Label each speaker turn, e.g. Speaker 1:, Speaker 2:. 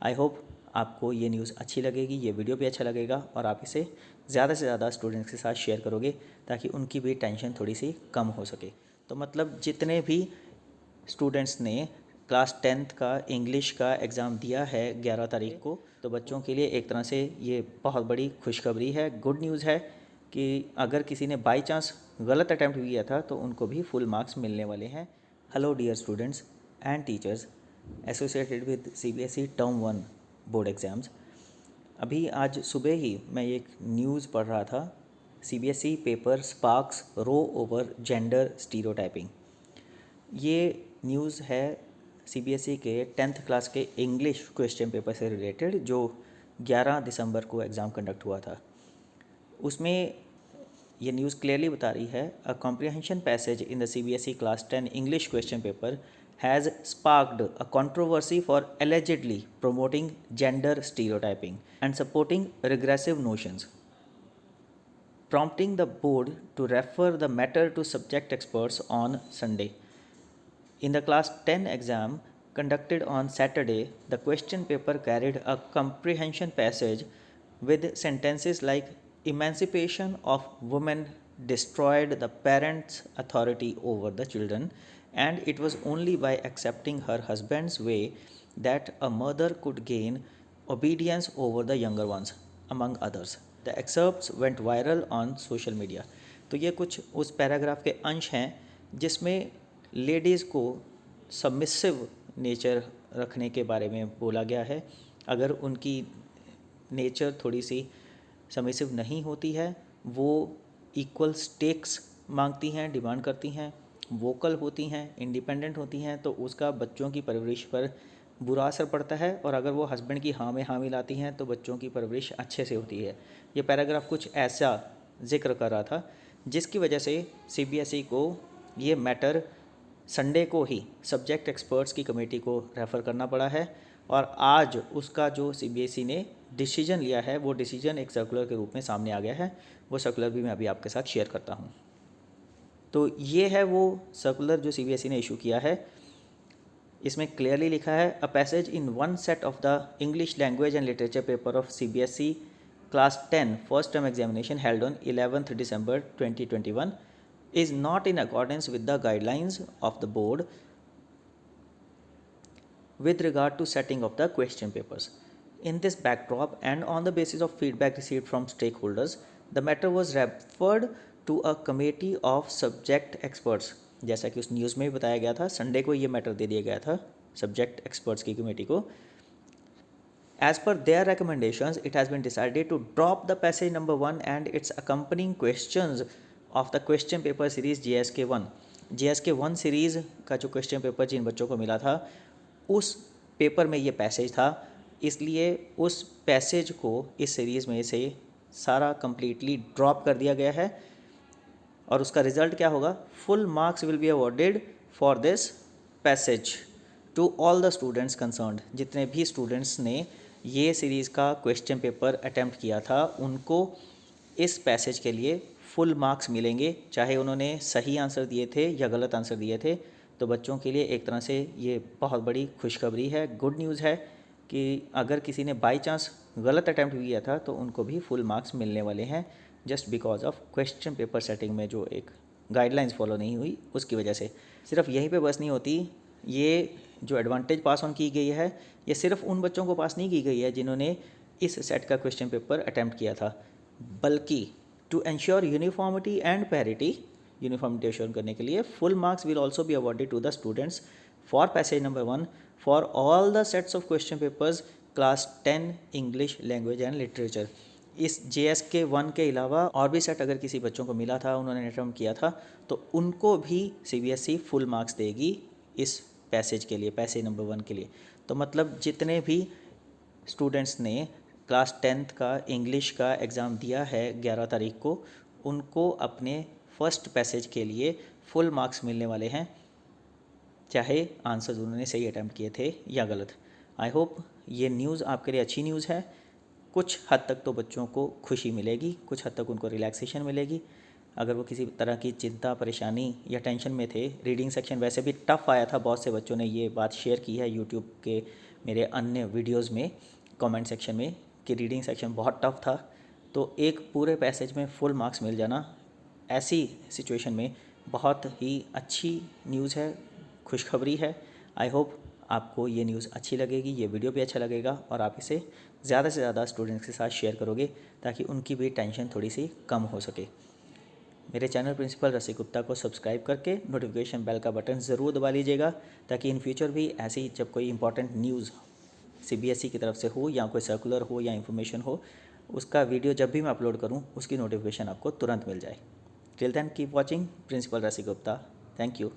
Speaker 1: I hope आपको ये news अच्छी लगेगी, ये वीडियो भी अच्छा लगेगा और आप इसे ज़्यादा से ज़्यादा स्टूडेंट्स के साथ शेयर करोगे ताकि उनकी भी टेंशन थोड़ी सी कम हो सके। तो मतलब जितने भी स्टूडेंट्स ने क्लास 10th का इंग्लिश का एग्ज़ाम दिया है 11 तारीख को, तो बच्चों के लिए एक तरह से ये बहुत बड़ी खुशखबरी है, गुड न्यूज़ है कि अगर किसी ने बाई चांस गलत अटैम्प्ट किया था तो उनको भी फुल मार्क्स मिलने वाले हैं। Hello dear students and teachers associated with CBSE term 1 board exams. अभी आज सुबह ही मैं एक न्यूज़ पढ़ रहा था, सीबीएसई पेपर स्पार्क्स रो ओवर जेंडर स्टीरियोटाइपिंग। ये न्यूज़ है सीबीएसई के 10th क्लास के इंग्लिश क्वेश्चन पेपर से रिलेटेड जो 11 दिसंबर को एग्ज़ाम कंडक्ट हुआ था। उसमें ये न्यूज़ क्लियरली बता रही है, a comprehension passage in the CBSE class 10 English question paper has sparked a controversy for allegedly promoting gender stereotyping and supporting regressive notions, prompting the board to refer the matter to subject experts on Sunday. In the class 10 exam conducted on Saturday, the question paper carried a comprehension passage with sentences like emancipation of women destroyed the parent's authority over the children, and it was only by accepting her husband's way that a mother could gain obedience over the younger ones, among others. The excerpts went viral on social media. तो ये कुछ उस paragraph के अंश हैं जिसमें ladies को submissive nature रखने के बारे में बोला गया है। अगर उनकी नेचर थोड़ी सी सबमिसिव नहीं होती है, वो इक्वल स्टेक्स मांगती हैं, डिमांड करती हैं, वोकल होती हैं, इंडिपेंडेंट होती हैं, तो उसका बच्चों की परवरिश पर बुरा असर पड़ता है। और अगर वो हस्बैंड की हाँ में हाँ मिलाती हैं तो बच्चों की परवरिश अच्छे से होती है। ये पैराग्राफ कुछ ऐसा जिक्र कर रहा था जिसकी वजह से सीबीएसई को ये मैटर संडे को ही सब्जेक्ट एक्सपर्ट्स की कमेटी को रेफ़र करना पड़ा है और आज उसका जो सीबीएसई ने डिसीजन लिया है वो डिसीजन एक सर्कुलर के रूप में सामने आ गया है। वो सर्कुलर भी मैं अभी आपके साथ शेयर करता हूँ। तो ये है वो सर्कुलर जो सीबीएसई ने इशू किया है। इसमें क्लियरली लिखा है, a passage in one set of the English language and literature paper of CBSE class 10 first term examination held on 11th December 2021 is not in accordance with the guidelines of the board with regard to setting of the question papers. In this backdrop and on the basis of feedback received from stakeholders, the matter was referred to a committee of subject experts. जैसा कि उस news में भी बताया गया था, Sunday को ये मैटर दे दिया गया था सब्जेक्ट एक्सपर्ट्स की कमेटी को। As per their recommendations, it has been decided to drop the passage number 1 and its accompanying questions of the question paper series JSK1. JSK1 series का जो क्वेश्चन पेपर जिन बच्चों को मिला था उस पेपर में ये पैसेज था, इसलिए उस पैसेज को इस सीरीज़ में से सारा कम्प्लीटली ड्रॉप कर दिया गया है। और उसका रिज़ल्ट क्या होगा, full marks will be awarded for this passage to all the students concerned. जितने भी स्टूडेंट्स ने ये सीरीज़ का क्वेश्चन पेपर अटैम्प्ट किया था उनको इस पैसेज के लिए फुल मार्क्स मिलेंगे, चाहे उन्होंने सही आंसर दिए थे या गलत आंसर दिए थे। तो बच्चों के लिए एक तरह से ये बहुत बड़ी खुशखबरी है, गुड न्यूज़ है कि अगर किसी ने बाई चांस गलत अटैम्प्ट किया था तो उनको भी फुल मार्क्स मिलने वाले हैं, just because of question paper setting में जो एक गाइडलाइंस फॉलो नहीं हुई उसकी वजह से। सिर्फ यहीं पे बस नहीं होती, ये जो एडवांटेज पास ऑन की गई है ये सिर्फ उन बच्चों को पास नहीं की गई है जिन्होंने इस सेट का क्वेश्चन पेपर अटैम्प्ट किया था, बल्कि to ensure uniformity and parity, uniformity assure करने के लिए full marks will also be awarded to the students for passage number 1 for all the sets of question papers class 10 English language and literature. इस JSK1 के अलावा और भी set अगर किसी बच्चों को मिला था, उन्होंने अटैम्प्ट किया था, तो उनको भी सीबीएसई फुल मार्क्स देगी इस पैसेज के लिए, पैसेज नंबर 1 के लिए। तो मतलब जितने भी स्टूडेंट्स ने क्लास 10th का इंग्लिश का एग्ज़ाम दिया है 11 तारीख को, उनको अपने फर्स्ट पैसेज के लिए फुल मार्क्स मिलने वाले हैं, चाहे आंसर्स उन्होंने सही अटैम्प्ट किए थे या गलत। आई होप ये न्यूज़ आपके लिए अच्छी न्यूज़ है। कुछ हद तक तो बच्चों को खुशी मिलेगी, कुछ हद तक उनको रिलैक्सेशन मिलेगी। अगर वो किसी तरह की चिंता, परेशानी या टेंशन में थे, रीडिंग सेक्शन वैसे भी टफ़ आया था, बहुत से बच्चों ने ये बात शेयर की है यूट्यूब के मेरे अन्य वीडियोस में कमेंट सेक्शन में कि रीडिंग सेक्शन बहुत टफ था, तो एक पूरे पैसेज में फुल मार्क्स मिल जाना ऐसी सिचुएशन में बहुत ही अच्छी न्यूज़ है, खुशखबरी है। आई होप आपको ये न्यूज़ अच्छी लगेगी, ये वीडियो भी अच्छा लगेगा और आप इसे ज़्यादा से ज़्यादा स्टूडेंट्स के साथ शेयर करोगे ताकि उनकी भी टेंशन थोड़ी सी कम हो सके। मेरे चैनल प्रिंसिपल रसिक गुप्ता को सब्सक्राइब करके नोटिफिकेशन बेल का बटन ज़रूर दबा लीजिएगा ताकि इन फ्यूचर भी ऐसी जब कोई इंपॉर्टेंट न्यूज़ CBSE की तरफ से हो या कोई सर्कुलर हो या इन्फॉर्मेशन हो, उसका वीडियो जब भी मैं अपलोड करूँ उसकी नोटिफिकेशन आपको तुरंत मिल जाए। Till then keep watching principal Rasik Gupta. Thank you.